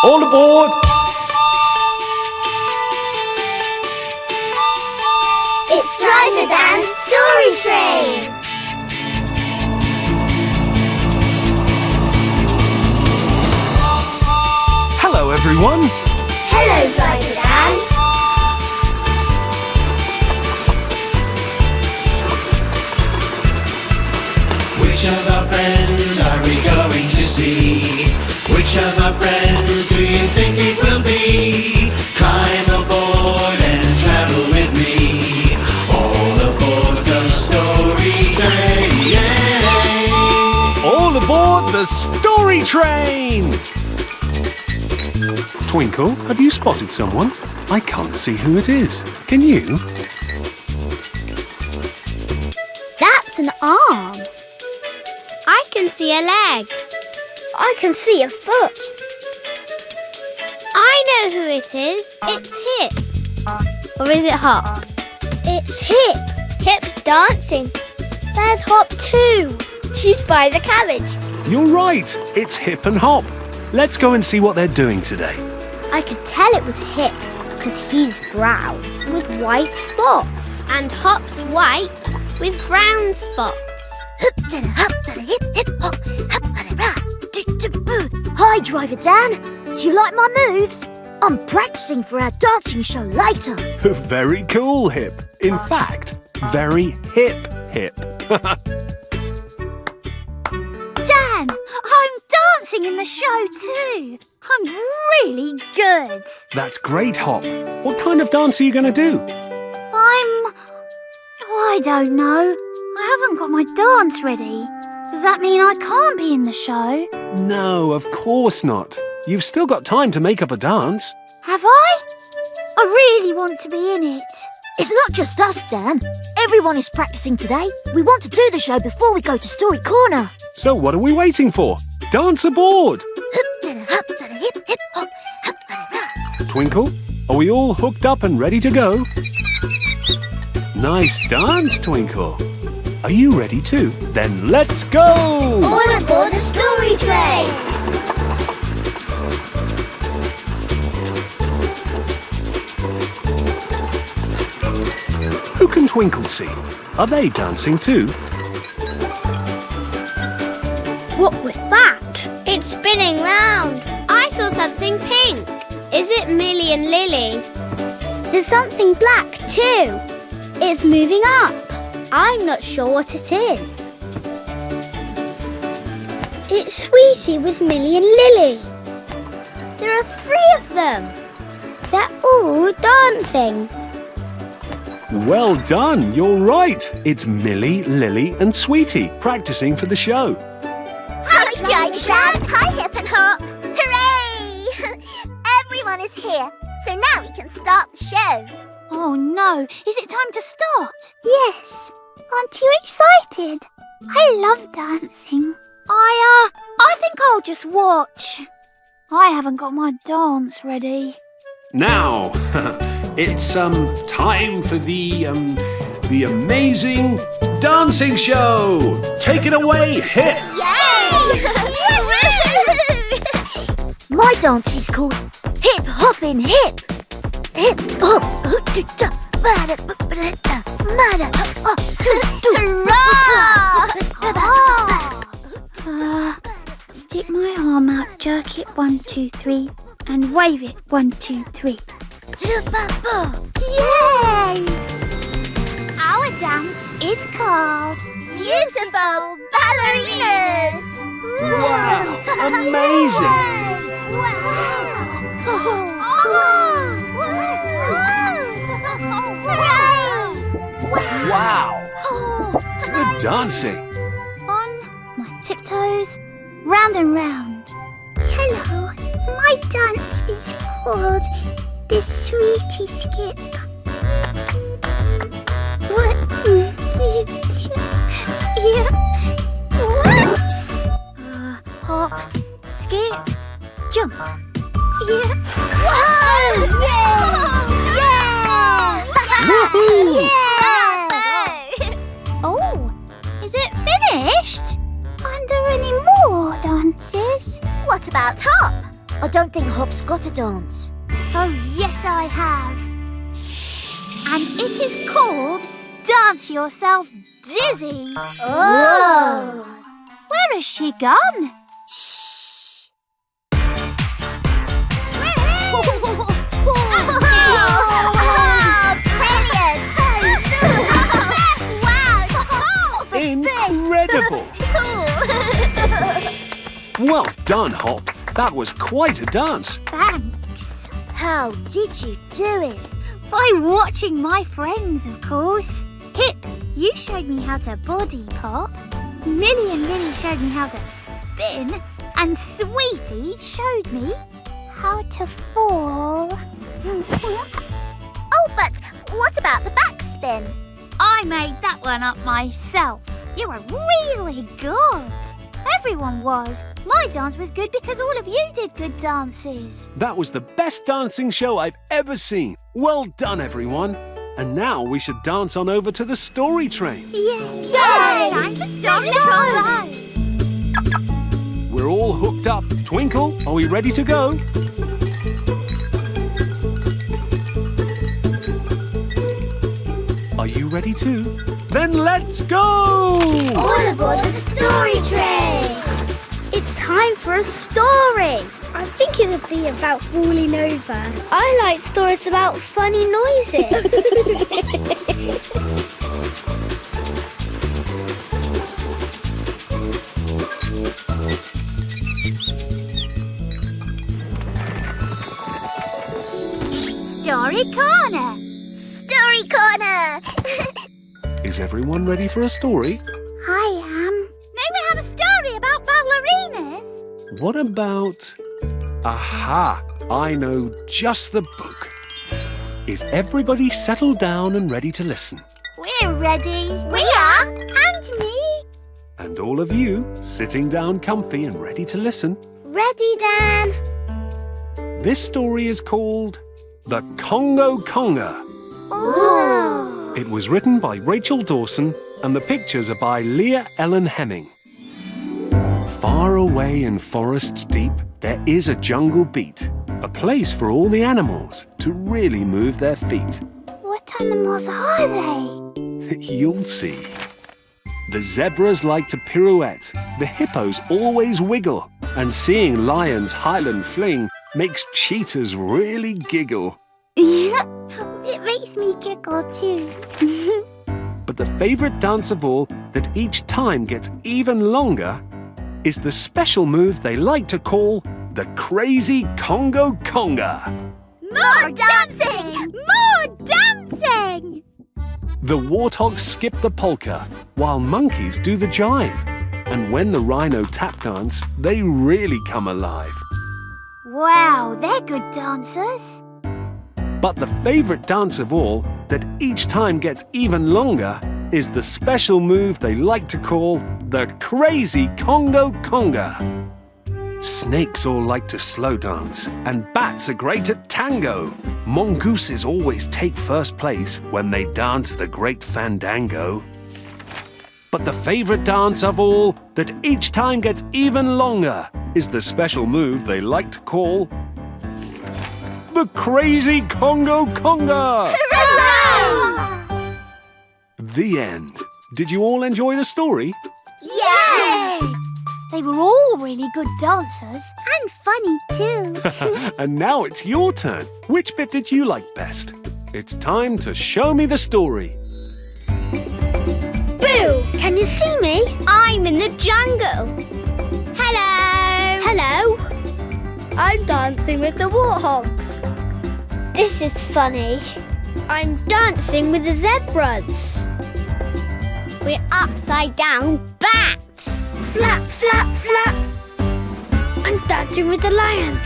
All aboard! It's Driver Dan's Story Train! Hello, everyone. Hello, Driver Dan. Which of our friends are we going to see? Which of our friends do you think it will be? Climb aboard and travel with me. All aboard the story train. All aboard the Story Train! Twinkle, have you spotted someone? I can't see who it is. Can you? That's an arm. I can see a leg. I can see a foot. I know who it is. It's Hip. Or is it Hop? It's Hip. Hip's dancing. There's Hop too. She's by the carriage. You're right. It's Hip and Hop. Let's go and see what they're doing today. I could tell it was Hip because he's brown with white spots. And Hop's white with brown spots. Hi, Driver Dan. Do you like my moves? I'm practicing for our dancing show later. Very cool, Hip. In fact, very hip. Dan, I'm dancing in the show too. I'm really good. That's great, Hop. What kind of dance are you going to do? I don't know. I haven't got my dance ready. Does that mean I can't be in the show? No, of course not. You've still got time to make up a dance. Have I? I really want to be in it. It's not just us, Dan. Everyone is practicing today. We want to do the show before we go to Story Corner. So what are we waiting for? Dance aboard! Twinkle, are we all hooked up and ready to go? Nice dance, Twinkle. Are you ready too? Then let's go! All aboard the Story Train! Who can Twinkle see? Are they dancing too? What was that? It's spinning round. I saw something pink. Is it Millie and Lily? There's something black too. It's moving up. I'm not sure what it is. It's Sweetie with Millie and Lily. There are 3 of them. They're all dancing. Well done, you're right. It's Millie, Lily and Sweetie practicing for the show. Hi, Driver Dan! Hi, Hip and Hop! Hooray! Everyone is here, so now we can start the show. Oh no, is it time to start? Yes. Aren't you excited? I love dancing. I think I'll just watch. I haven't got my dance ready. Now, it's time for the amazing dancing show. Take it away, Hip. My dance is called Hip Hoppin' Hip. Hip hop. Stick my arm out, jerk it 1, 2, 3, and wave it 1, 2, 3. Yay! Our dance is called Beautiful Ballerinas! Wow, amazing. Wow, good dancing. On my tiptoes, round and round. Hello. My dance is called the Sweetie Skip. Whoops! Hop, skip, jump. Woohoo! Oh, is it finished? Are there any more dances? What about Hop? I don't think Hop's got a dance. Oh, yes, I have. And it is called Dance Yourself Dizzy. Oh! Where has she gone? Shh! Incredible! Well done, Hop. That was quite a dance. Thanks. How did you do it? By watching my friends, of course. Hip, you showed me how to body pop. Millie and Lily showed me how to spin. And Sweetie showed me how to fall. Oh, but what about the backspin? I made that one up myself. You were really good. Everyone was. My dance was good because all of you did good dances. That was the best dancing show I've ever seen. Well done, everyone. And now we should dance on over to the story train. Yay! Yay! Story time! We're all hooked up. Twinkle, are we ready to go? Are you ready too? Then let's go! All aboard the story train! It's time for a story. I think it would be about falling over. I like stories about funny noises. Story Corner! Story corner! Is everyone ready for a story? I am. May we have a story about ballerinas? What about... Aha! I know just the book. Is everybody settled down and ready to listen? We're ready. We are! And me. And all of you sitting down comfy and ready to listen? Ready, Dan? This story is called The Congo Conga. Ooh. It was written by Rachel Dawson and the pictures are by Leah Ellen Hemming. Far away in forests deep, there is a jungle beat, a place for all the animals to really move their feet. What animals are they? You'll see. The zebras like to pirouette, the hippos always wiggle, and seeing lions highland fling makes cheetahs really giggle. It makes me giggle too. But the favourite dance of all that each time gets even longer is the special move they like to call the Crazy Congo Conga. More dancing! More dancing! The warthogs skip the polka while monkeys do the jive. And when the rhino tap dance, they really come alive. Wow, they're good dancers. But the favourite dance of all that each time gets even longer is the special move they like to call the Crazy Congo Conga. Snakes all like to slow dance, and bats are great at tango. Mongooses always take first place when they dance the great fandango. But the favourite dance of all that each time gets even longer is the special move they like to call the Crazy Congo Conga! Hooray! The end. Did you all enjoy the story? Yay! They were all really good dancers and funny too. And now it's your turn. Which bit did you like best? It's time to show me the story. Boo! Can you see me? I'm in the jungle. Hello! Hello! I'm dancing with the warthogs. This is funny. I'm dancing with the zebras. We're upside down bats. Flap, flap, flap. I'm dancing with the lions.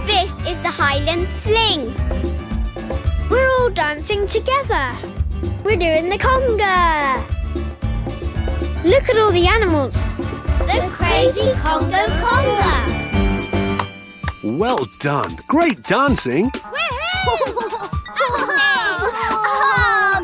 This is the Highland Fling. We're all dancing together. We're doing the conga. Look at all the animals. The Crazy Congo Conga. Well done. Great dancing. Oh,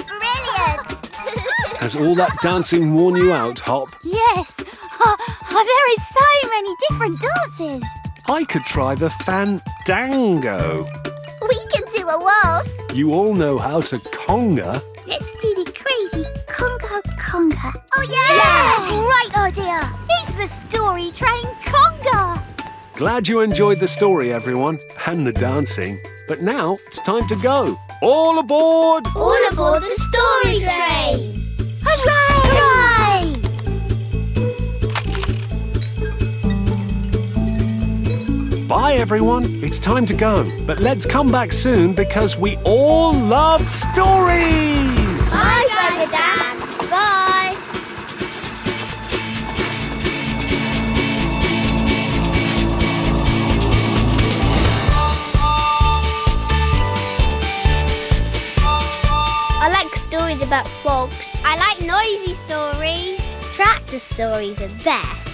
brilliant! Has all that dancing worn you out, Hop? Yes. There is so many different dances. I could try the fandango. We can do a waltz. You all know how to conga. Let's do the crazy conga conga. Oh, yeah! Great idea. It's the story train conga. Glad you enjoyed the story, everyone, and the dancing. But now it's time to go. All aboard! All aboard the story train! Hooray! Bye, everyone. It's time to go. But let's come back soon because we all love stories! Bye, Driver Dan! Bye! I like stories about frogs. I like noisy stories. Tractor stories are best.